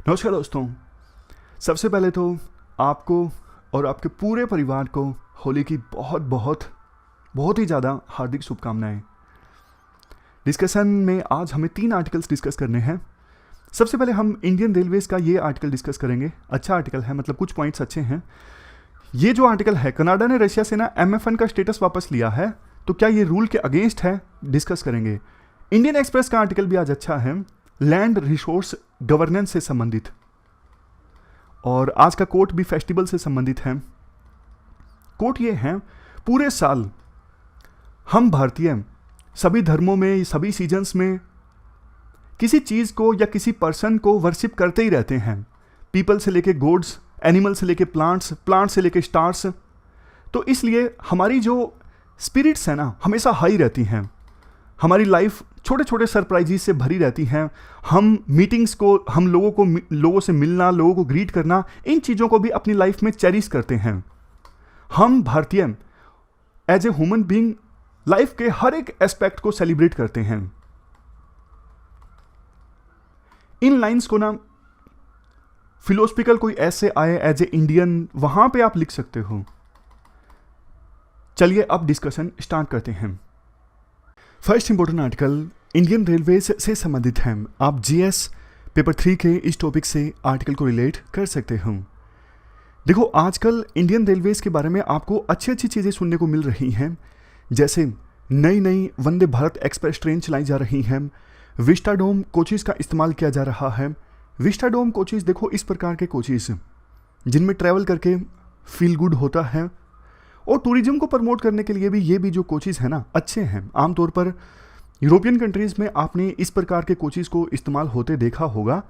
नमस्कार दोस्तों। सबसे पहले तो आपको और आपके पूरे परिवार को होली की बहुत बहुत बहुत ही ज़्यादा हार्दिक शुभकामनाएं। डिस्कशन में आज हमें 3 आर्टिकल्स डिस्कस करने हैं। सबसे पहले हम इंडियन रेलवेज का ये आर्टिकल डिस्कस करेंगे। अच्छा आर्टिकल है, मतलब कुछ पॉइंट्स अच्छे हैं। ये जो आर्टिकल है, कनाडा ने रशिया से ना MFN का स्टेटस वापस लिया है, तो क्या ये रूल के अगेंस्ट है, डिस्कस करेंगे। इंडियन एक्सप्रेस का आर्टिकल भी आज अच्छा है, लैंड रिसोर्स गवर्नेंस से संबंधित, और आज का कोट भी फेस्टिवल से संबंधित है। कोट ये है, पूरे साल हम भारतीय सभी धर्मों में, सभी सीजन्स में किसी चीज़ को या किसी पर्सन को वर्शिप करते ही रहते हैं। पीपल से लेके गॉड्स, एनिमल से लेके प्लांट्स, प्लांट से लेके स्टार्स। तो इसलिए हमारी जो स्पिरिट्स हैं ना, हमेशा हाई रहती हैं। हमारी लाइफ छोटे छोटे सरप्राइजेस से भरी रहती हैं। हम मीटिंग्स को, हम लोगों से मिलना, लोगों को ग्रीट करना, इन चीज़ों को भी अपनी लाइफ में चेरिश करते हैं। हम भारतीय as a human being life के हर एक एस्पेक्ट को सेलिब्रेट करते हैं। इन लाइंस को ना फिलोसफिकल कोई ऐसे आए एज ए इंडियन, वहां पे आप लिख सकते हो। चलिए अब डिस्कशन स्टार्ट करते हैं। First important article Indian railways से संबंधित है। आप GS पेपर 3 के इस टॉपिक से आर्टिकल को रिलेट कर सकते हो। देखो, आजकल इंडियन रेलवेज के बारे में आपको अच्छी अच्छी चीज़ें सुनने को मिल रही हैं, जैसे नई नई वंदे भारत एक्सप्रेस ट्रेन चलाई जा रही हैं, विस्टाडोम कोचेज़ का इस्तेमाल किया जा रहा है। विस्टाडोम कोचेज़ देखो, इस प्रकार के कोचेज़ जिनमें ट्रैवल करके फील गुड होता है, और टूरिज्म को प्रमोट करने के लिए भी ये भी जो कोचेज़ हैं ना, अच्छे हैं। आमतौर पर यूरोपियन कंट्रीज़ में आपने इस प्रकार के कोचेज़ को इस्तेमाल होते देखा होगा।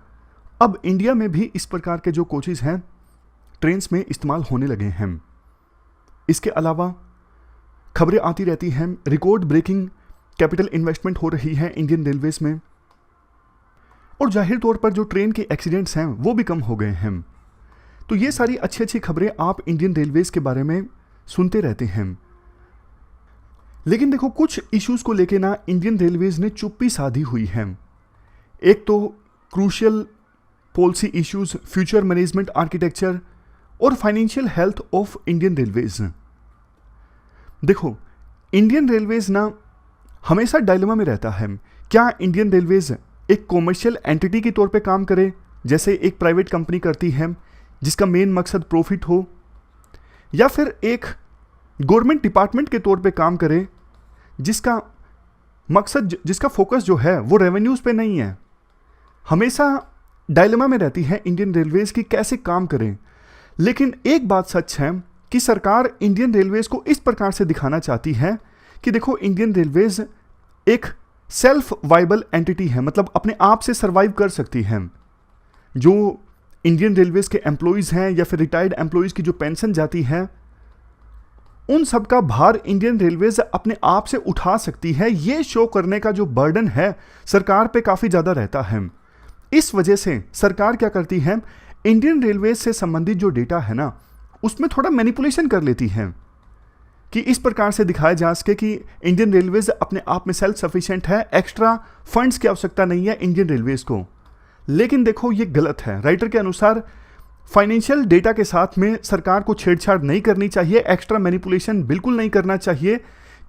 अब इंडिया में भी इस प्रकार के जो कोचेज़ हैं ट्रेन्स में इस्तेमाल होने लगे हैं। इसके अलावा खबरें आती रहती हैं, रिकॉर्ड ब्रेकिंग कैपिटल इन्वेस्टमेंट हो रही है इंडियन रेलवेज में, और जाहिर तौर पर जो ट्रेन के एक्सीडेंट्स हैं वो भी कम हो गए हैं। तो ये सारी अच्छी अच्छी खबरें आप इंडियन रेलवेज के बारे में सुनते रहते हैं। लेकिन देखो, कुछ इश्यूज को लेके ना इंडियन रेलवेज ने चुप्पी साधी हुई है। एक तो crucial policy issues, future management architecture और financial health of Indian railways. देखो, इंडियन रेलवेज ना हमेशा डायलेमा में रहता है। क्या इंडियन रेलवेज एक कॉमर्शियल एंटिटी के तौर पे काम करे, जैसे एक प्राइवेट कंपनी करती है जिसका मेन मकसद प्रॉफिट हो, या फिर एक गवर्नमेंट डिपार्टमेंट के तौर पे काम करे जिसका मकसद, जिसका फोकस जो है वो रेवेन्यूज़ पे नहीं है। हमेशा डायलेमा में रहती है इंडियन रेलवेज की कैसे काम करें। लेकिन एक बात सच है कि सरकार इंडियन रेलवेज को इस प्रकार से दिखाना चाहती है कि देखो, इंडियन रेलवेज एक सेल्फ वाइबल एंटिटी है, मतलब अपने आप से सर्वाइव कर सकती है। जो इंडियन रेलवेज के एम्प्लॉयज़ हैं या फिर रिटायर्ड एम्प्लॉयज़ की जो पेंशन जाती है, उन सब का भार इंडियन रेलवेज अपने आप से उठा सकती है। ये शो करने का जो बर्डन है सरकार पे काफ़ी ज़्यादा रहता है। इस वजह से सरकार क्या करती है, इंडियन रेलवेज से संबंधित जो डेटा है ना, उसमें थोड़ा मैनिपुलेशन कर लेती है कि इस प्रकार से दिखाया जा सके कि इंडियन रेलवेज अपने आप में सेल्फ सफिशिएंट है, एक्स्ट्रा फंड्स की आवश्यकता नहीं है इंडियन रेलवेज को। लेकिन देखो, ये गलत है। राइटर के अनुसार फाइनेंशियल डेटा के साथ में सरकार को छेड़छाड़ नहीं करनी चाहिए, एक्स्ट्रा मैनिपुलेशन बिल्कुल नहीं करना चाहिए,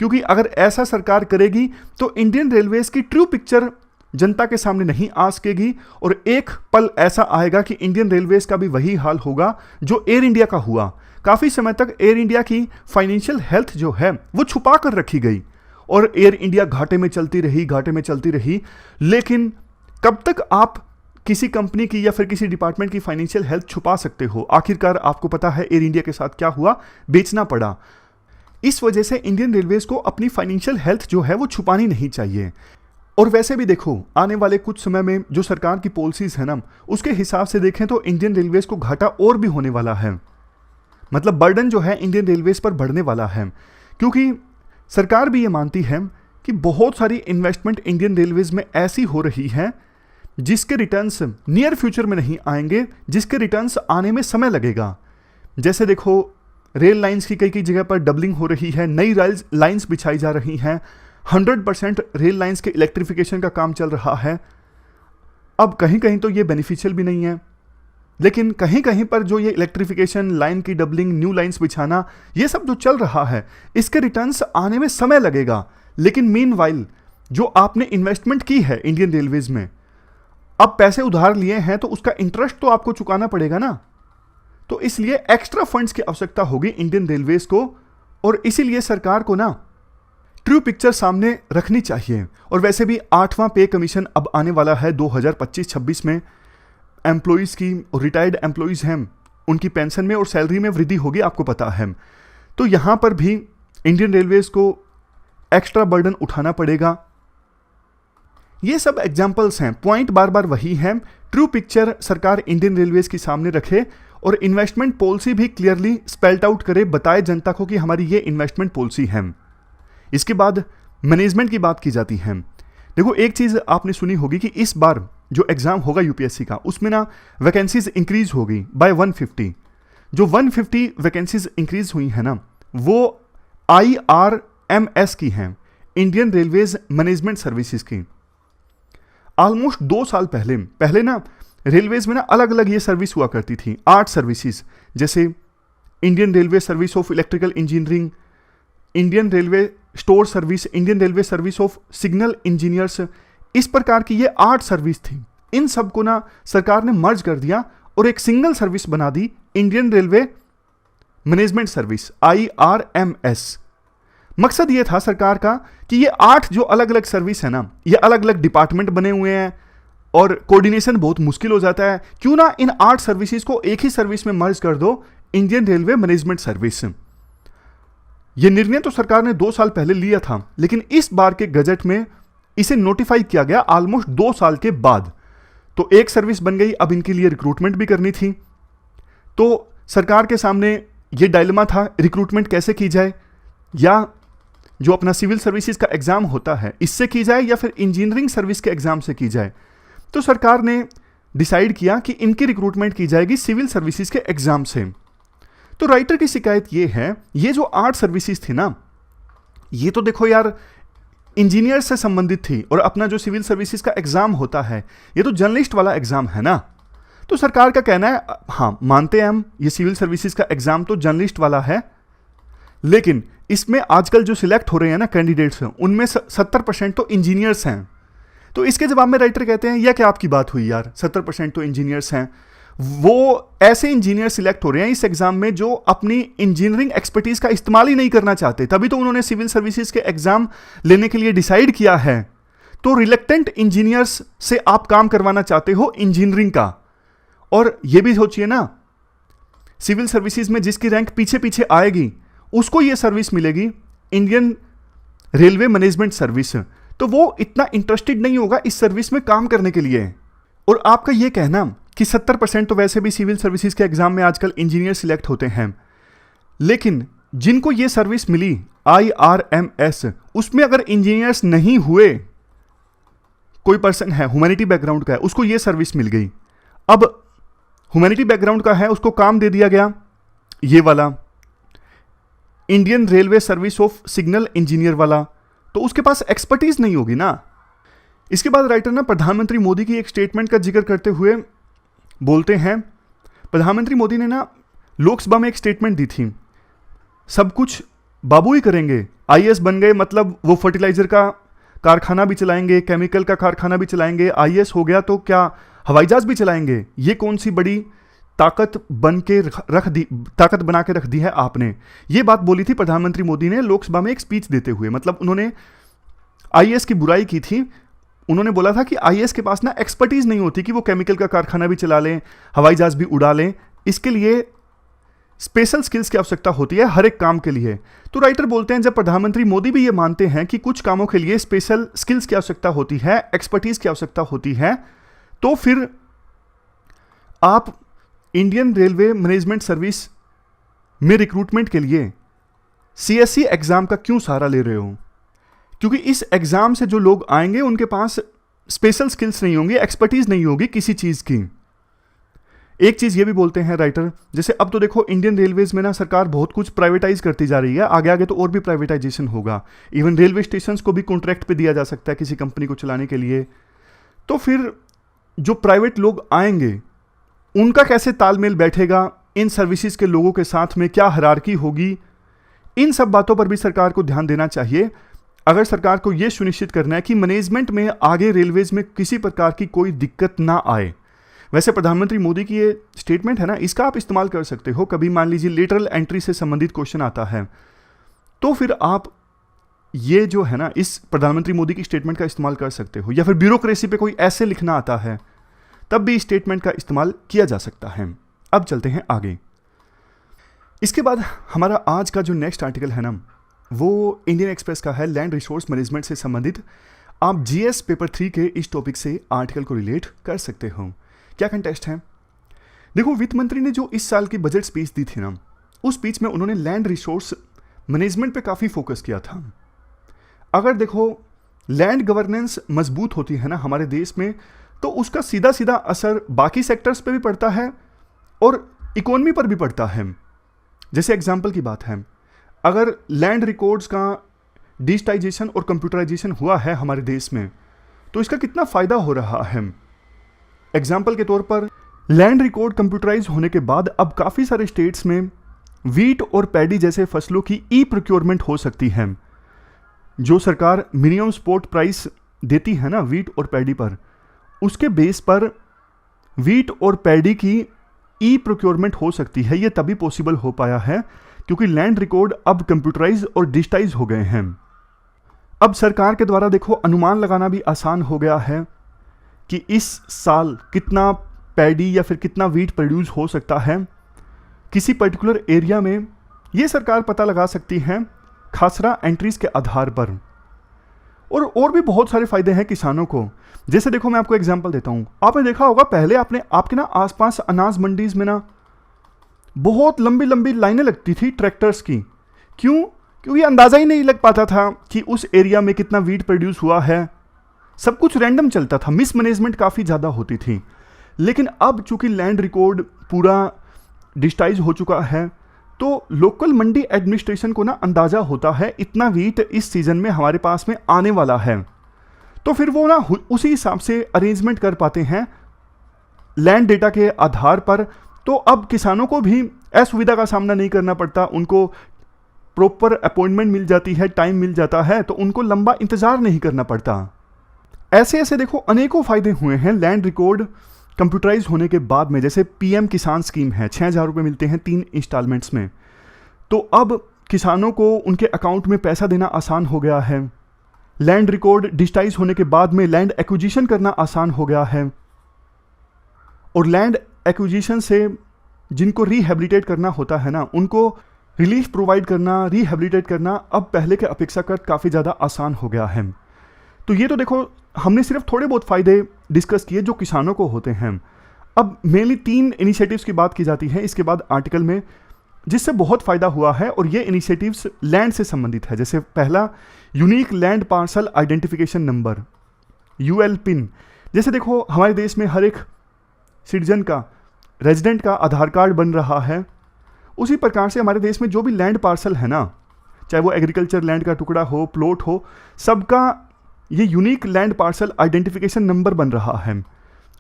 क्योंकि अगर ऐसा सरकार करेगी तो इंडियन रेलवेज की ट्रू पिक्चर जनता के सामने नहीं आ सकेगी, और एक पल ऐसा आएगा कि इंडियन रेलवेज का भी वही हाल होगा जो एयर इंडिया का हुआ। काफ़ी समय तक एयर इंडिया की फाइनेंशियल हेल्थ जो है वो छुपा कर रखी गई, और एयर इंडिया घाटे में चलती रही। लेकिन कब तक आप किसी कंपनी की या फिर किसी डिपार्टमेंट की फाइनेंशियल हेल्थ छुपा सकते हो? आखिरकार आपको पता है एयर इंडिया के साथ क्या हुआ, बेचना पड़ा। इस वजह से इंडियन रेलवेज को अपनी फाइनेंशियल हेल्थ जो है वो छुपानी नहीं चाहिए। और वैसे भी देखो, आने वाले कुछ समय में जो सरकार की पॉलिसीज है ना, उसके हिसाब से देखें तो इंडियन रेलवेज को घाटा और भी होने वाला है। मतलब बर्डन जो है इंडियन रेलवेज पर बढ़ने वाला है, क्योंकि सरकार भी ये मानती है कि बहुत सारी इन्वेस्टमेंट इंडियन रेलवेज में ऐसी हो रही है जिसके रिटर्न्स नियर फ्यूचर में नहीं आएंगे, जिसके रिटर्न्स आने में समय लगेगा। जैसे देखो, रेल लाइंस की कई जगह पर डबलिंग हो रही है, नई लाइंस बिछाई जा रही हैं, 100% रेल लाइंस के इलेक्ट्रिफिकेशन का काम चल रहा है। अब कहीं कहीं तो ये बेनिफिशियल भी नहीं है, लेकिन कहीं कहीं पर जो ये इलेक्ट्रिफिकेशन, लाइन की डबलिंग, न्यू लाइंस बिछाना, ये सब जो चल रहा है, इसके रिटर्न्स आने में समय लगेगा। लेकिन मीनवाइल जो आपने इन्वेस्टमेंट की है इंडियन रेलवेज में, अब पैसे उधार लिए हैं तो उसका इंटरेस्ट तो आपको चुकाना पड़ेगा ना। तो इसलिए एक्स्ट्रा फंड्स की आवश्यकता होगी इंडियन रेलवेज को, और इसीलिए सरकार को ना ट्रू पिक्चर सामने रखनी चाहिए। और वैसे भी 8वां पे कमीशन अब आने वाला है 2025-26 में। एम्प्लॉइज़ की और रिटायर्ड एम्प्लॉइज़ हैं, उनकी पेंशन में और सैलरी में वृद्धि होगी, आपको पता है। तो यहाँ पर भी इंडियन रेलवेज को एक्स्ट्रा बर्डन उठाना पड़ेगा। ये सब एग्जाम्पल्स हैं, पॉइंट बार बार वही है। ट्रू पिक्चर सरकार इंडियन रेलवेज के सामने रखे और इन्वेस्टमेंट पॉलिसी भी क्लियरली स्पेल्ट आउट करे, बताए जनता को कि हमारी ये इन्वेस्टमेंट पॉलिसी है। इसके बाद मैनेजमेंट की बात की जाती है। देखो, एक चीज़ आपने सुनी होगी कि इस बार जो एग्ज़ाम होगा यूपीएससी का, उसमें ना वैकेंसीज इंक्रीज होगी बाय 150। जो 150 वैकेंसीज इंक्रीज हुई है ना, वो IRMS की हैं, इंडियन रेलवेज मैनेजमेंट सर्विसेज की। ऑलमोस्ट 2 साल पहले ना रेलवेज में ना अलग अलग ये सर्विस हुआ करती थी, 8 सर्विसेज, जैसे Indian railway service of electrical engineering, Indian railway store service, Indian railway service of signal engineers. इस प्रकार की ये 8 सर्विस थी। इन सबको ना सरकार ने मर्ज कर दिया और एक सिंगल सर्विस बना दी, Indian railway management service, IRMS। मकसद ये था सरकार का कि ये 8 जो अलग अलग सर्विस है ना, ये अलग अलग डिपार्टमेंट बने हुए हैं और कोऑर्डिनेशन बहुत मुश्किल हो जाता है, क्यों ना इन 8 सर्विसेज को एक ही सर्विस में मर्ज कर दो, इंडियन रेलवे मैनेजमेंट सर्विस। ये निर्णय तो सरकार ने 2 साल पहले लिया था, लेकिन इस बार के गजट में इसे नोटिफाई किया गया ऑलमोस्ट 2 साल के बाद। तो एक सर्विस बन गई, अब इनके लिए रिक्रूटमेंट भी करनी थी। तो सरकार के सामने ये डायलेमा था, रिक्रूटमेंट कैसे की जाए, या जो अपना सिविल सर्विसेज का एग्जाम होता है इससे की जाए, या फिर इंजीनियरिंग सर्विस के एग्जाम से की जाए। तो सरकार ने डिसाइड किया कि इनकी रिक्रूटमेंट की जाएगी सिविल सर्विसेज के एग्जाम से। तो राइटर की शिकायत ये है, ये जो 8 सर्विसेज थी ना, ये तो देखो यार इंजीनियर से संबंधित थी, और अपना जो सिविल सर्विसेज का एग्जाम होता है ये तो जर्नलिस्ट वाला एग्जाम है ना। तो सरकार का कहना है, हाँ मानते हैं हम, ये सिविल सर्विसेज का एग्जाम तो जर्नलिस्ट वाला है, लेकिन इसमें आजकल जो सिलेक्ट हो रहे हैं ना कैंडिडेट्स, उनमें 70% तो इंजीनियर्स हैं। तो इसके जवाब में राइटर कहते हैं, यह क्या आपकी बात हुई यार, 70% तो इंजीनियर्स हैं। वो ऐसे इंजीनियर सिलेक्ट हो रहे हैं इस एग्जाम में जो अपनी इंजीनियरिंग एक्सपर्टीज का इस्तेमाल ही नहीं करना चाहते, तभी तो उन्होंने सिविल सर्विसेज के एग्जाम लेने के लिए डिसाइड किया है। तो रिलेक्टेंट इंजीनियर्स से आप काम करवाना चाहते हो इंजीनियरिंग का। और ये भी सोचिए ना, सिविल सर्विसेज में जिसकी रैंक पीछे पीछे आएगी उसको ये सर्विस मिलेगी, इंडियन रेलवे मैनेजमेंट सर्विस। तो वो इतना इंटरेस्टेड नहीं होगा इस सर्विस में काम करने के लिए। और आपका ये कहना कि 70% तो वैसे भी सिविल सर्विसेज के एग्जाम में आजकल इंजीनियर सिलेक्ट होते हैं, लेकिन जिनको ये सर्विस मिली IRMS, उसमें अगर इंजीनियर्स नहीं हुए, कोई पर्सन है ह्यूमैनिटी बैकग्राउंड का है, उसको ये सर्विस मिल गई। अब ह्यूमैनिटी बैकग्राउंड का है, उसको काम दे दिया गया ये वाला Indian railway service of signal engineer वाला, तो उसके पास एक्सपर्टीज नहीं होगी ना। इसके बाद राइटर ना प्रधानमंत्री मोदी की एक स्टेटमेंट का जिक्र करते हुए बोलते हैं, प्रधानमंत्री मोदी ने ना लोकसभा में एक स्टेटमेंट दी थी, सब कुछ बाबू ही करेंगे, IAS बन गए मतलब वो फर्टिलाइजर का कारखाना भी चलाएंगे, केमिकल का कारखाना भी चलाएंगे, IAS हो गया तो क्या हवाई जहाज भी चलाएंगे। ये कौन सी बड़ी ताकत ताकत बना के रख दी है आपने। ये बात बोली थी प्रधानमंत्री मोदी ने लोकसभा में एक स्पीच देते हुए। मतलब उन्होंने IAS की बुराई की थी। उन्होंने बोला था कि IAS के पास ना एक्सपर्टीज नहीं होती कि वो केमिकल का कारखाना भी चला लें, हवाई जहाज भी उड़ा लें। इसके लिए स्पेशल स्किल्स की आवश्यकता होती है हर एक काम के लिए। तो राइटर बोलते हैं, जब प्रधानमंत्री मोदी भी ये मानते हैं कि कुछ कामों के लिए स्पेशल स्किल्स की आवश्यकता होती है, एक्सपर्टीज की आवश्यकता होती है, तो फिर आप इंडियन रेलवे मैनेजमेंट सर्विस में रिक्रूटमेंट के लिए CSE एग्जाम का क्यों सहारा ले रहे हो? क्योंकि इस एग्जाम से जो लोग आएंगे उनके पास स्पेशल स्किल्स नहीं होंगी, एक्सपर्टीज नहीं होगी किसी चीज की। एक चीज ये भी बोलते हैं राइटर, जैसे अब तो देखो इंडियन रेलवेज में ना सरकार बहुत कुछ प्राइवेटाइज करती जा रही है, आगे आगे तो और भी प्राइवेटाइजेशन होगा। इवन रेलवे स्टेशन को भी कॉन्ट्रैक्ट पे दिया जा सकता है किसी कंपनी को चलाने के लिए। तो फिर जो प्राइवेट लोग आएंगे उनका कैसे तालमेल बैठेगा, इन सर्विसेज के लोगों के साथ में क्या हायरार्की होगी, इन सब बातों पर भी सरकार को ध्यान देना चाहिए अगर सरकार को यह सुनिश्चित करना है कि मैनेजमेंट में आगे रेलवेज में किसी प्रकार की कोई दिक्कत ना आए। वैसे प्रधानमंत्री मोदी की ये स्टेटमेंट है ना, इसका आप इस्तेमाल कर सकते हो। कभी मान लीजिए लेटरल एंट्री से संबंधित क्वेश्चन आता है तो फिर आप ये जो है ना, इस प्रधानमंत्री मोदी की स्टेटमेंट का इस्तेमाल कर सकते हो। या फिर ब्यूरोक्रेसी पे कोई ऐसे लिखना आता है तब भी स्टेटमेंट का इस्तेमाल किया जा सकता है। अब चलते हैं आगे। इसके बाद हमारा आज का जो नेक्स्ट आर्टिकल है ना, वो इंडियन एक्सप्रेस का है, लैंड रिसोर्स मैनेजमेंट से संबंधित। आप जीएस पेपर 3 के इस टॉपिक से आर्टिकल को रिलेट कर सकते हो। क्या कंटेस्ट है? देखो, वित्त मंत्री ने जो इस साल की बजट स्पीच दी थी ना, उस स्पीच में उन्होंने लैंड रिसोर्स मैनेजमेंट पे काफ़ी फोकस किया था। अगर देखो लैंड गवर्नेंस मजबूत होती है ना हमारे देश में, तो उसका सीधा सीधा असर बाकी सेक्टर्स पे भी पड़ता है और इकोनॉमी पर भी पड़ता है। जैसे एग्जांपल की बात है, अगर लैंड रिकॉर्ड्स का डिजिटाइजेशन और कंप्यूटराइजेशन हुआ है हमारे देश में, तो इसका कितना फ़ायदा हो रहा है। एग्जाम्पल के तौर पर लैंड रिकॉर्ड कंप्यूटराइज होने के बाद अब काफ़ी सारे स्टेट्स में वीट और पैडी जैसे फसलों की ई प्रोक्योरमेंट हो सकती है। जो सरकार मिनिमम सपोर्ट प्राइस देती है ना वीट और पैडी पर, उसके बेस पर वीट और पैडी की ई प्रोक्योरमेंट हो सकती है। ये तभी पॉसिबल हो पाया है क्योंकि लैंड रिकॉर्ड अब कंप्यूटराइज और डिजिटाइज हो गए हैं। अब सरकार के द्वारा देखो अनुमान लगाना भी आसान हो गया है कि इस साल कितना पैडी या फिर कितना वीट प्रोड्यूस हो सकता है किसी पर्टिकुलर एरिया में। ये सरकार पता लगा सकती है खासरा एंट्रीज के आधार पर। और भी बहुत सारे फायदे हैं किसानों को। जैसे देखो, मैं आपको एग्जांपल देता हूं। आपने देखा होगा पहले आपके ना आसपास अनाज मंडीज में ना बहुत लंबी लंबी लाइनें लगती थी ट्रैक्टर्स की। क्यों? क्योंकि अंदाजा ही नहीं लग पाता था कि उस एरिया में कितना वीट प्रोड्यूस हुआ है। सब कुछ रैंडम चलता था, मिसमैनेजमेंट काफ़ी ज़्यादा होती थी। लेकिन अब चूंकि लैंड रिकॉर्ड पूरा डिजिटाइज हो चुका है, तो लोकल मंडी एडमिनिस्ट्रेशन को ना अंदाज़ा होता है इतना वीट इस सीज़न में हमारे पास में आने वाला है। तो फिर वो ना उसी हिसाब से अरेंजमेंट कर पाते हैं लैंड डेटा के आधार पर। तो अब किसानों को भी असुविधा का सामना नहीं करना पड़ता, उनको प्रॉपर अपॉइंटमेंट मिल जाती है, टाइम मिल जाता है, तो उनको लंबा इंतज़ार नहीं करना पड़ता। ऐसे ऐसे देखो अनेकों फ़ायदे हुए हैं लैंड रिकॉर्ड कंप्यूटराइज होने के बाद में। जैसे पीएम किसान स्कीम है, 6,000 रुपये मिलते हैं 3 इंस्टॉलमेंट्स में। तो अब किसानों को उनके अकाउंट में पैसा देना आसान हो गया है। लैंड रिकॉर्ड डिजिटाइज होने के बाद में लैंड एक्विजिशन करना आसान हो गया है। और लैंड एक्विजिशन से जिनको रिहेबिलिटेट करना होता है ना, उनको रिलीफ प्रोवाइड करना, रिहेबिलिटेट करना अब पहले के अपेक्षाकृत काफ़ी ज़्यादा आसान हो गया है। तो ये तो देखो हमने सिर्फ थोड़े बहुत फ़ायदे डिस्कस किए जो किसानों को होते हैं। अब मेनली 3 इनिशिएटिव्स की बात की जाती है इसके बाद आर्टिकल में, जिससे बहुत फ़ायदा हुआ है और ये इनिशिएटिव्स लैंड से संबंधित है। जैसे पहला, unique land parcel identification number, ULPIN. जैसे देखो हमारे देश में हर एक सिटीजन का, रेजिडेंट का आधार कार्ड बन रहा है, उसी प्रकार से हमारे देश में जो भी लैंड पार्सल है ना, चाहे वो एग्रीकल्चर लैंड का टुकड़ा हो, प्लॉट हो, सबका ये unique land parcel identification number बन रहा है।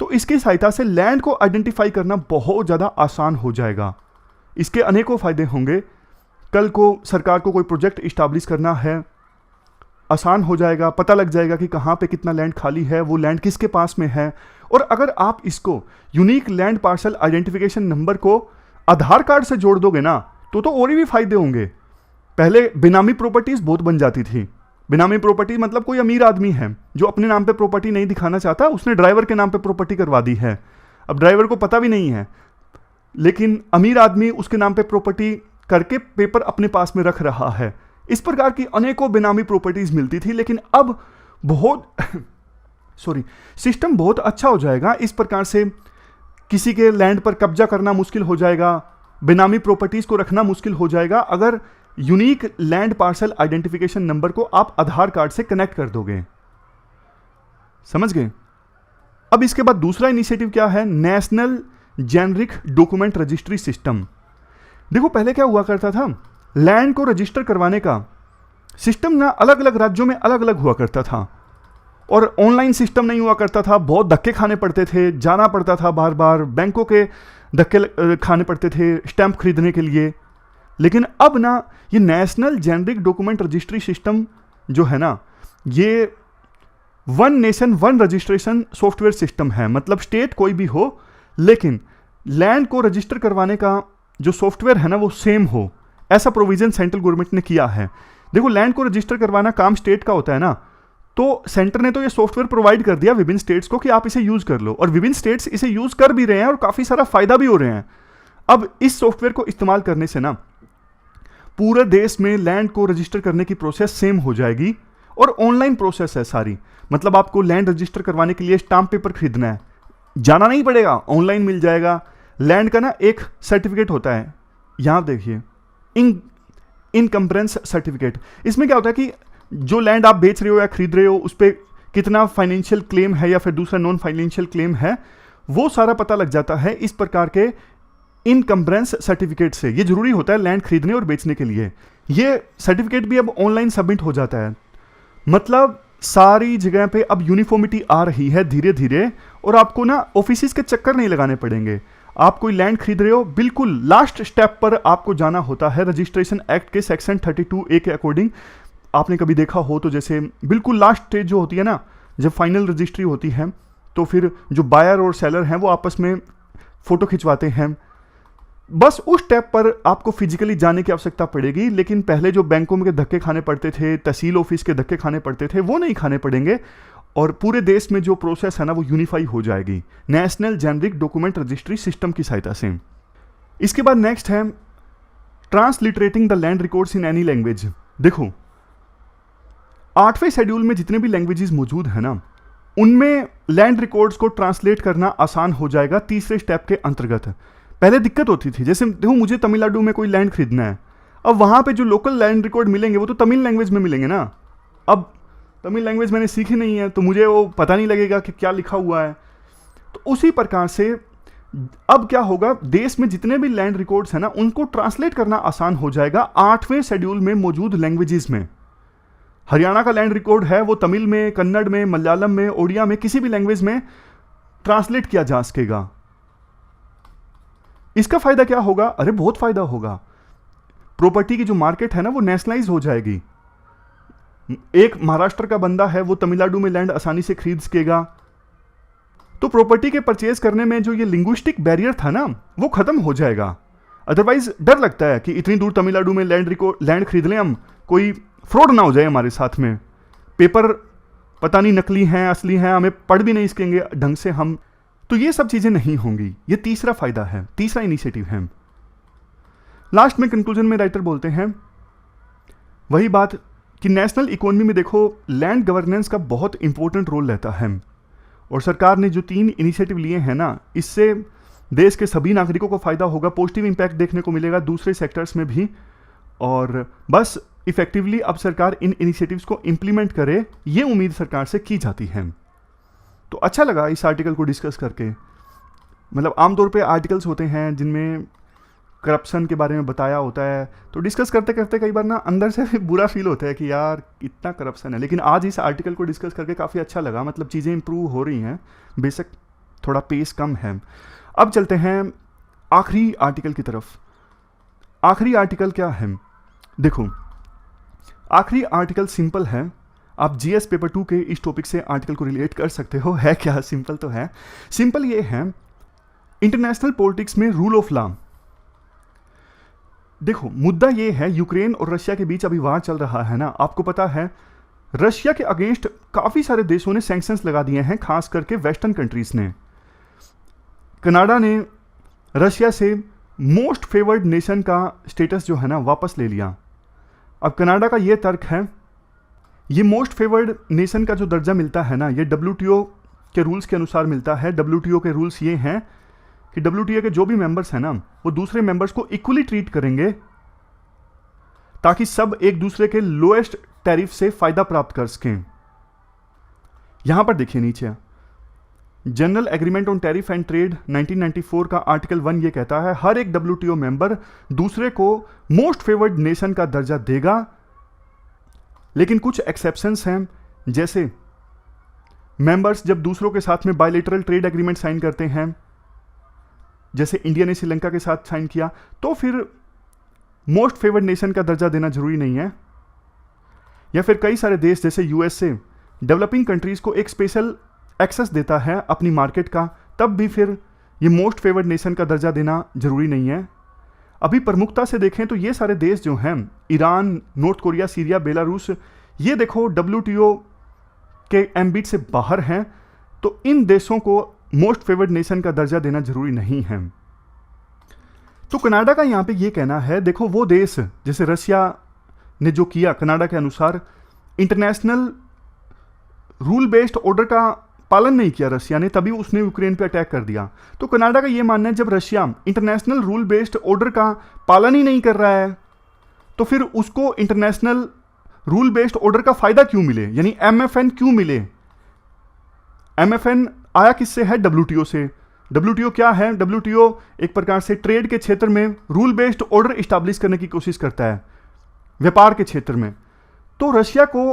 तो इसकी सहायता से लैंड को आइडेंटिफाई करना बहुत ज़्यादा आसान हो जाएगा। इसके अनेकों फ़ायदे होंगे। कल को सरकार को कोई प्रोजेक्ट इस्टाब्लिश करना है, आसान हो जाएगा, पता लग जाएगा कि कहाँ पे कितना लैंड खाली है, वो लैंड किसके पास में है। और अगर आप इसको unique land parcel identification number को आधार कार्ड से जोड़ दोगे ना, तो और भी फायदे होंगे। पहले बेनामी प्रॉपर्टीज़ बहुत बन जाती थी। बेनामी प्रॉपर्टी मतलब कोई अमीर आदमी है जो अपने नाम पे प्रॉपर्टी नहीं दिखाना चाहता, उसने ड्राइवर के नाम पे प्रॉपर्टी करवा दी है। अब ड्राइवर को पता भी नहीं है, लेकिन अमीर आदमी उसके नाम पे प्रॉपर्टी करके पेपर अपने पास में रख रहा है। इस प्रकार की अनेकों बेनामी प्रॉपर्टीज मिलती थी, लेकिन अब बहुत सिस्टम बहुत अच्छा हो जाएगा। इस प्रकार से किसी के लैंड पर कब्जा करना मुश्किल हो जाएगा, बेनामी प्रॉपर्टीज को रखना मुश्किल हो जाएगा अगर unique land parcel identification number को आप आधार कार्ड से कनेक्ट कर दोगे। समझ गए? अब इसके बाद दूसरा इनिशिएटिव क्या है, national generic document registry system. देखो पहले क्या हुआ करता था, लैंड को रजिस्टर करवाने का सिस्टम ना अलग अलग राज्यों में अलग अलग हुआ करता था और ऑनलाइन सिस्टम नहीं हुआ करता था, बहुत धक्के खाने पड़ते थे, जाना पड़ता था बार बार, बैंकों के धक्के खाने पड़ते थे स्टैंप खरीदने के लिए। लेकिन अब ना ये national generic document registry system जो है ना, ये one nation one registration software system है। मतलब स्टेट कोई भी हो, लेकिन लैंड को रजिस्टर करवाने का जो सॉफ्टवेयर है ना वो सेम हो, ऐसा प्रोविजन सेंट्रल गवर्नमेंट ने किया है। देखो, लैंड को रजिस्टर करवाना काम स्टेट का होता है ना, तो सेंटर ने तो ये सॉफ्टवेयर प्रोवाइड कर दिया विभिन्न स्टेट्स को कि आप इसे यूज कर लो, और विभिन्न स्टेट्स इसे यूज कर भी रहे हैं और काफी सारा फायदा भी हो रहे हैं। अब इस सॉफ्टवेयर को इस्तेमाल करने से ना पूरे देश में लैंड को रजिस्टर करने की प्रोसेस सेम हो जाएगी, और ऑनलाइन प्रोसेस है सारी। मतलब आपको लैंड रजिस्टर करवाने के लिए स्टाम्प पेपर खरीदना है, जाना नहीं पड़ेगा, ऑनलाइन मिल जाएगा। लैंड का ना एक सर्टिफिकेट होता है, यहां देखिए, इनकम्बरेंस सर्टिफिकेट। इसमें क्या होता है कि जो लैंड आप बेच रहे हो या खरीद रहे हो उस पर कितना फाइनेंशियल क्लेम है या फिर दूसरा नॉन फाइनेंशियल क्लेम है, वो सारा पता लग जाता है इस प्रकार के इनकम्बरेंस सर्टिफिकेट से। ये जरूरी होता है लैंड खरीदने और बेचने के लिए। ये सर्टिफिकेट भी अब ऑनलाइन सबमिट हो जाता है। मतलब सारी जगह पे अब यूनिफॉर्मिटी आ रही है धीरे धीरे, और आपको ना ऑफिस के चक्कर नहीं लगाने पड़ेंगे। आप कोई लैंड खरीद रहे हो, बिल्कुल लास्ट स्टेप पर आपको जाना होता है रजिस्ट्रेशन एक्ट के सेक्शन 32A के अकॉर्डिंग। आपने कभी देखा हो तो जैसे बिल्कुल लास्ट स्टेज जो होती है ना, जब फाइनल रजिस्ट्री होती है, तो फिर जो बायर और सेलर हैं वो आपस में फोटो खिंचवाते हैं। बस उस स्टेप पर आपको फिजिकली जाने की आवश्यकता पड़ेगी, लेकिन पहले जो बैंकों में धक्के खाने पड़ते थे, तहसील ऑफिस के धक्के खाने पड़ते थे, वो नहीं खाने पड़ेंगे, और पूरे देश में जो प्रोसेस है ना वो यूनिफाई हो जाएगी national generic document registry system की सहायता से। इसके बाद नेक्स्ट है transliterating the land records in any language. देखो, 8वें शेड्यूल में जितने भी लैंग्वेजेस मौजूद है ना, उनमें लैंड रिकॉर्ड्स को ट्रांसलेट करना आसान हो जाएगा तीसरे स्टेप के अंतर्गत। पहले दिक्कत होती थी, जैसे देखो मुझे तमिलनाडु में कोई लैंड खरीदना है, अब वहां पे जो लोकल लैंड रिकॉर्ड मिलेंगे वो तो तमिल लैंग्वेज में मिलेंगे ना। अब तमिल लैंग्वेज मैंने सीखी नहीं है तो मुझे वो पता नहीं लगेगा कि क्या लिखा हुआ है। तो उसी प्रकार से अब क्या होगा, देश में जितने भी लैंड रिकॉर्ड्स हैं ना उनको ट्रांसलेट करना आसान हो जाएगा 8वें शेड्यूल में मौजूद लैंग्वेजेस में। हरियाणा का लैंड रिकॉर्ड है वो तमिल में, कन्नड़ में, मलयालम में, ओडिया में, किसी भी लैंग्वेज में ट्रांसलेट किया जा सकेगा। इसका फायदा क्या होगा? अरे बहुत फायदा होगा। प्रॉपर्टी की जो मार्केट है ना वो नेशनलाइज हो जाएगी। एक महाराष्ट्र का बंदा है वो तमिलनाडु में लैंड आसानी से खरीद सकेगा। तो प्रॉपर्टी के परचेज करने में जो ये लिंग्विस्टिक बैरियर था ना वो खत्म हो जाएगा। अदरवाइज डर लगता है कि इतनी दूर तमिलनाडु में लैंड खरीद लें हम, कोई फ्रॉड ना हो जाए हमारे साथ में, पेपर पता नहीं नकली हैं असली हैं, हमें पढ़ भी नहीं सकेंगे ढंग से हम। तो ये सब चीजें नहीं होंगी। ये तीसरा फायदा है, तीसरा इनिशिएटिव है। लास्ट में कंक्लूजन में राइटर बोलते हैं वही बात कि नेशनल इकोनॉमी में देखो लैंड गवर्नेंस का बहुत इंपॉर्टेंट रोल रहता है, और सरकार ने जो 3 इनिशिएटिव लिए हैं ना, इससे देश के सभी नागरिकों को फायदा होगा, पॉजिटिव इंपैक्ट देखने को मिलेगा दूसरे सेक्टर्स में भी। और बस इफेक्टिवली अब सरकार इन इनिशिएटिव्स को इंप्लीमेंट करे, ये उम्मीद सरकार से की जाती है। तो अच्छा लगा इस आर्टिकल को डिस्कस करके। मतलब आमतौर पे आर्टिकल्स होते हैं जिनमें करप्शन के बारे में बताया होता है, तो डिस्कस करते करते कई बार ना अंदर से बुरा फील होता है कि यार इतना करप्शन है। लेकिन आज इस आर्टिकल को डिस्कस करके काफ़ी अच्छा लगा, मतलब चीज़ें इंप्रूव हो रही हैं, बेशक थोड़ा पेस कम है। अब चलते हैं आखिरी आर्टिकल की तरफ। आखिरी आर्टिकल क्या है? देखो, आखिरी आर्टिकल सिंपल है। आप जीएस पेपर 2 के इस टॉपिक से आर्टिकल को रिलेट कर सकते हो। है क्या? सिंपल तो है। सिंपल ये है, इंटरनेशनल पॉलिटिक्स में रूल ऑफ लॉ। देखो मुद्दा ये है, यूक्रेन और रशिया के बीच अभी वार चल रहा है ना। आपको पता है रशिया के अगेंस्ट काफ़ी सारे देशों ने सैंक्शंस लगा दिए हैं, खास करके वेस्टर्न कंट्रीज ने। कनाडा ने रशिया से मोस्ट फेवर्ड नेशन का स्टेटस जो है ना वापस ले लिया। अब कनाडा का ये तर्क है, ये मोस्ट फेवर्ड नेशन का जो दर्जा मिलता है ना, ये WTO के रूल्स के अनुसार मिलता है। WTO के रूल्स ये हैं कि WTO के जो भी मेंबर्स हैं ना वो दूसरे मेंबर्स को इक्वली ट्रीट करेंगे, ताकि सब एक दूसरे के लोएस्ट टैरिफ से फायदा प्राप्त कर सकें। यहां पर देखिए नीचे, general agreement on tariff and trade 1994 का आर्टिकल 1 ये कहता है हर एक WTO मेंबर दूसरे को मोस्ट फेवर्ड नेशन का दर्जा देगा, लेकिन कुछ एक्सेप्शंस हैं। जैसे मेंबर्स जब दूसरों के साथ में बायलैटरल ट्रेड एग्रीमेंट साइन करते हैं, जैसे इंडिया ने श्रीलंका के साथ साइन किया, तो फिर मोस्ट फेवर्ड नेशन का दर्जा देना जरूरी नहीं है। या फिर कई सारे देश जैसे यूएसए डेवलपिंग कंट्रीज को एक स्पेशल एक्सेस देता है अपनी मार्केट का, तब भी फिर ये मोस्ट फेवर्ड नेशन का दर्जा देना जरूरी नहीं है। अभी प्रमुखता से देखें तो ये सारे देश जो हैं, Iran, north Korea, Syria, Belarus, ये देखो WTO के एम्बिट से बाहर हैं, तो इन देशों को मोस्ट फेवर्ड नेशन का दर्जा देना जरूरी नहीं है। तो कनाडा का यहाँ पे ये कहना है, देखो वो देश जैसे रशिया ने जो किया, कनाडा के अनुसार इंटरनेशनल रूल बेस्ड ऑर्डर का पालन नहीं किया रशिया ने, तभी उसने यूक्रेन पे अटैक कर दिया। तो कनाडा का ये मानना है, जब Russia international rule based order का पालन ही नहीं कर रहा है, तो फिर उसको इंटरनेशनल रूल बेस्ड ऑर्डर का फायदा क्यों मिले, यानी MFN क्यों मिले। MFN आया किससे है? WTO से। WTO क्या है? WTO एक प्रकार से ट्रेड के क्षेत्र में रूल बेस्ड ऑर्डर इस्टेब्लिश करने की कोशिश करता है, व्यापार के क्षेत्र में। तो रशिया को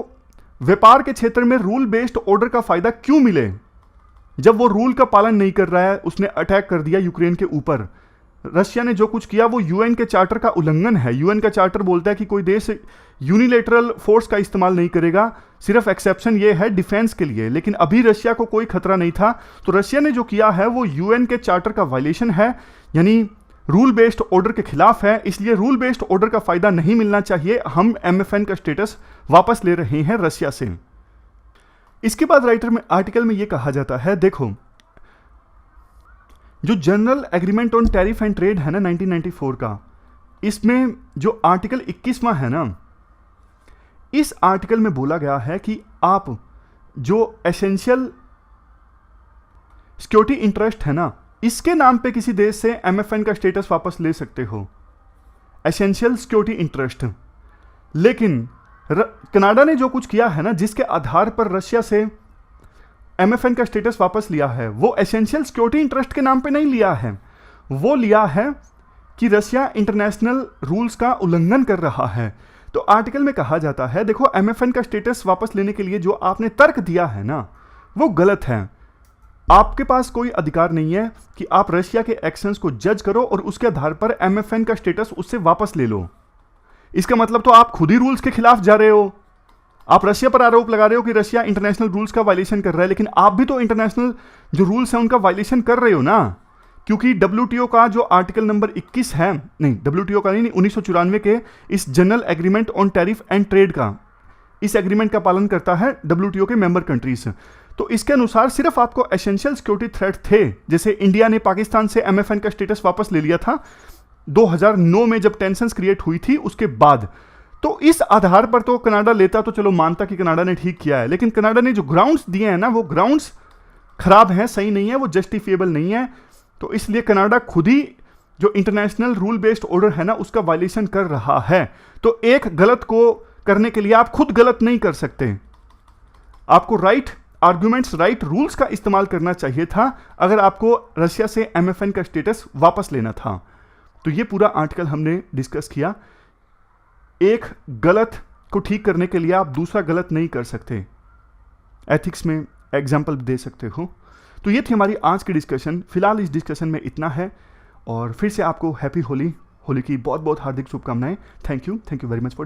व्यापार के क्षेत्र में रूल बेस्ड ऑर्डर का फायदा क्यों मिले, जब वो रूल का पालन नहीं कर रहा है? उसने अटैक कर दिया यूक्रेन के ऊपर। रशिया ने जो कुछ किया वो UN के चार्टर का उल्लंघन है। UN का चार्टर बोलता है कि कोई देश यूनिलेटरल फोर्स का इस्तेमाल नहीं करेगा, सिर्फ एक्सेप्शन ये है डिफेंस के लिए। लेकिन अभी रशिया को कोई खतरा नहीं था, तो रशिया ने जो किया है वो UN के चार्टर का वायलेशन है, यानी रूल बेस्ड ऑर्डर के खिलाफ है। इसलिए रूल बेस्ड ऑर्डर का फायदा नहीं मिलना चाहिए। हम MFN का स्टेटस वापस ले रहे हैं रशिया से। इसके बाद राइटर में आर्टिकल में यह कहा जाता है, देखो जो general agreement on tariff and trade है ना 1994 का, इसमें जो आर्टिकल 21वां है ना, इस आर्टिकल में बोला गया है कि आप जो एसेंशियल सिक्योरिटी इंटरेस्ट है ना, इसके नाम पे किसी देश से MFN का स्टेटस वापस ले सकते हो, एसेंशियल सिक्योरिटी इंटरेस्ट। लेकिन कनाडा ने जो कुछ किया है ना, जिसके आधार पर रशिया से MFN का स्टेटस वापस लिया है, वो एसेंशियल सिक्योरिटी इंटरेस्ट के नाम पे नहीं लिया है, वो लिया है कि रशिया इंटरनेशनल रूल्स का उल्लंघन कर रहा है। तो आर्टिकल में कहा जाता है, देखो MFN का स्टेटस वापस लेने के लिए जो आपने तर्क दिया है ना, वो गलत है। आपके पास कोई अधिकार नहीं है कि आप रशिया के एक्शंस को जज करो और उसके आधार पर MFN का स्टेटस उससे वापस ले लो। इसका मतलब तो आप खुद ही रूल्स के खिलाफ जा रहे हो। आप रशिया पर आरोप लगा रहे हो कि रशिया इंटरनेशनल रूल्स का वायलेशन कर रहा है, लेकिन आप भी तो इंटरनेशनल जो रूल्स हैं उनका वायलेशन कर रहे हो ना। क्योंकि WTO का जो आर्टिकल नंबर 21 है, नहीं WTO का नहीं, 1994 के इस general agreement on tariff and trade का, इस एग्रीमेंट का पालन करता है WTO के मेंबर कंट्रीज। तो इसके अनुसार सिर्फ आपको एसेंशियल सिक्योरिटी थ्रेट थे, जैसे इंडिया ने पाकिस्तान से MFN का स्टेटस वापस ले लिया था 2009 में जब टेंशंस क्रिएट हुई थी उसके बाद। तो इस आधार पर तो कनाडा लेता तो चलो मानता कि कनाडा ने ठीक किया है, लेकिन कनाडा ने जो ग्राउंड्स दिए हैं ना, वो ग्राउंड्स खराब हैं, सही नहीं है, वो जस्टिफिएबल नहीं है। तो इसलिए कनाडा खुद ही जो इंटरनेशनल रूल बेस्ड ऑर्डर है ना, उसका वायलेशन कर रहा है। तो एक गलत को करने के लिए आप खुद गलत नहीं कर सकते, आपको राइट आर्ग्यूमेंट्स, राइट रूल्स का इस्तेमाल करना चाहिए था अगर आपको रशिया से MFN का स्टेटस वापस लेना था। तो ये पूरा आर्टिकल हमने डिस्कस किया। एक गलत को ठीक करने के लिए आप दूसरा गलत नहीं कर सकते, एथिक्स में एग्जाम्पल दे सकते हो। तो ये थी हमारी आज की डिस्कशन। फिलहाल इस डिस्कशन में इतना है, और फिर से आपको हैप्पी होली की बहुत बहुत हार्दिक शुभकामनाएं। Thank you very much for